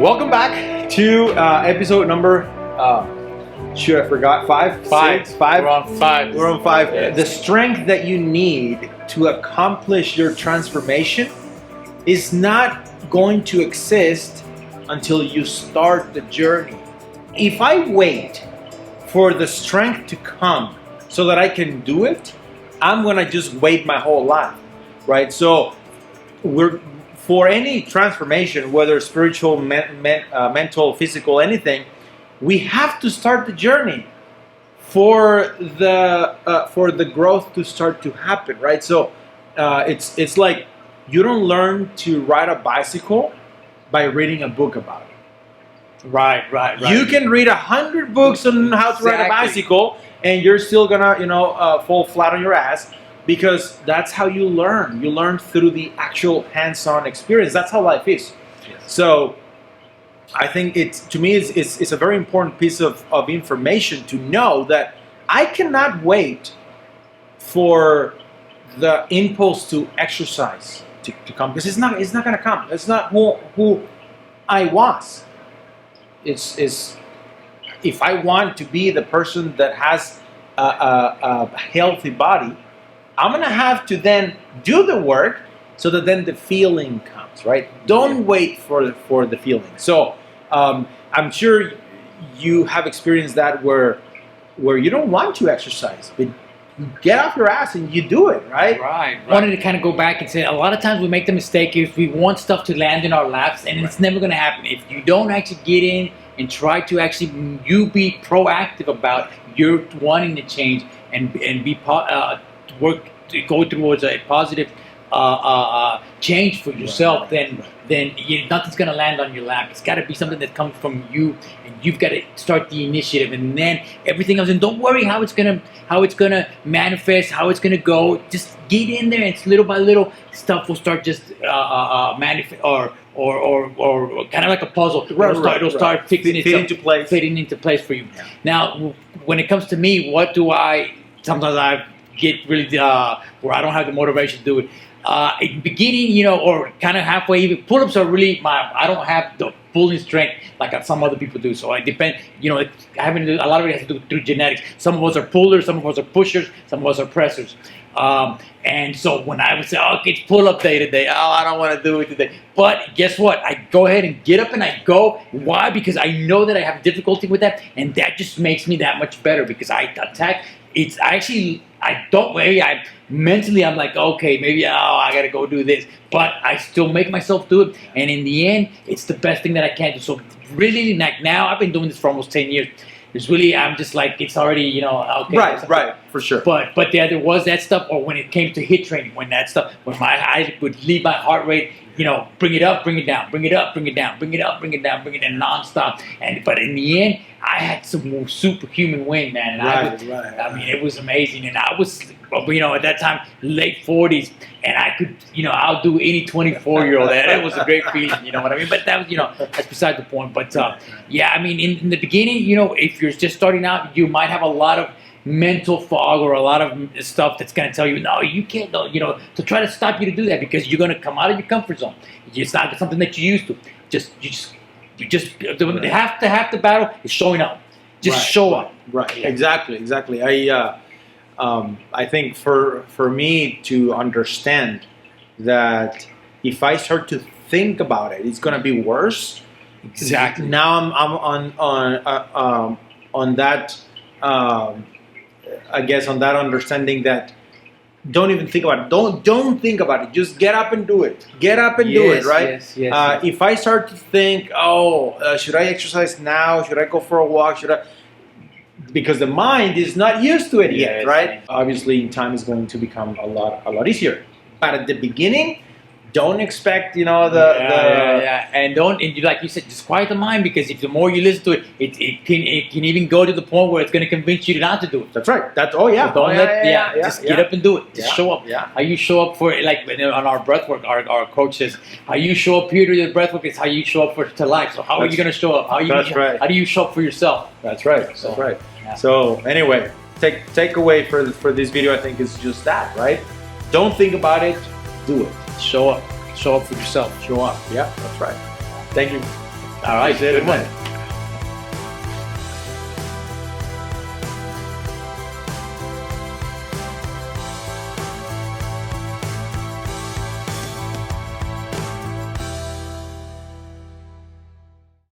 Welcome back to episode number, shoot, I forgot, five? Six? Five? We're on five. We're on five. Yes. The strength that you need to accomplish your transformation is not going to exist until you start the journey. If I wait for the strength to come so that I can do it, I'm gonna just wait my whole life, right? So for any transformation, whether spiritual, mental, physical, anything, we have to start the journey for the growth to start to happen, right? So it's like you don't learn to ride a bicycle by reading a book about it. Right. You can read 100 books on how to ride a bicycle, and you're still gonna, fall flat on your ass, because that's how you learn. You learn through the actual hands-on experience. That's how life is. Yes. So I think to me it's a very important piece of information to know that I cannot wait for the impulse to exercise to come, because it's not gonna come. It's not who I was. It's if I want to be the person that has a healthy body, I'm gonna have to then do the work so that then the feeling comes, right? Don't wait for the feeling. So I'm sure you have experienced that where you don't want to exercise, but you get off your ass and you do it, right? I wanted to kind of go back and say, a lot of times we make the mistake is we want stuff to land in our laps, and it's never going to happen. If you don't actually get in and try to actually you be proactive about your wanting to change and be work to go towards a positive change for yourself, then nothing's gonna land on your lap. It's got to be something that comes from you, and you've got to start the initiative, and then everything else. And don't worry how it's gonna manifest, how it's gonna go. Just get in there, and little by little, stuff will start just manifest or kind of like a puzzle. It'll start fitting into place for you. Yeah. Now, when it comes to me, sometimes I get really where I don't have the motivation to do it. In the beginning, or kind of halfway, even pull-ups are really I don't have the pulling strength like some other people do. So I depend, a lot of it has to do through genetics. Some of us are pullers, some of us are pushers, some of us are pressers. And so when I would say, okay, it's pull-up day today, I don't want to do it today. But guess what? I go ahead and get up and I go. Why? Because I know that I have difficulty with that, and that just makes me that much better, because I attack. Mentally I'm like, okay, maybe I gotta go do this, but I still make myself do it, and in the end, it's the best thing that I can do. So really, like now, I've been doing this for almost 10 years. It's really, I'm just like, it's already, okay. Right, for sure. But there was that stuff, or when it came to HIIT training, when I would leave my heart rate, bring it up, bring it down, bring it up, bring it down, bring it up, bring it down, bring it down, nonstop. But in the end, I had some superhuman win, man. And I mean, it was amazing. And I was, at that time, late 40s, and I could, outdo any 24-year-old. And it was a great feeling, you know what I mean? But that was, that's beside the point. But yeah, I mean, in the beginning, if you're just starting out, you might have a lot of mental fog or a lot of stuff that's going to tell you, no, you can't, to try to stop you to do that, because you're going to come out of your comfort zone. It's not something that you're used to. Half the battle is showing up. Show up. Right. Yeah. Exactly. I think for me to understand that if I start to think about it, it's going to be worse. Exactly. Now I'm on that. I guess on that understanding that don't even think about it. Don't think about it. Just get up and do it. Get up and do it, right? Yes. If I start to think, should I exercise now? Should I go for a walk? Because the mind is not used to it yet, right? Obviously, in time is going to become a lot easier. But at the beginning, don't expect, and like you said, just quiet the mind, because if the more you listen to it, it can even go to the point where it's going to convince you not to do it. That's right. Just get up and do it. Just show up. Yeah. How you show up for, like on our breathwork, our coach says, how you show up here to the breathwork is how you show up to life. So how are you going to show up? How do you show up for yourself? That's right. Yeah. So anyway, take away for this video, I think, is just that, right? Don't think about it. Do it. Show up. Show up for yourself. Show up. Yeah, that's right. Thank you. All right, Appreciate it, good one. man.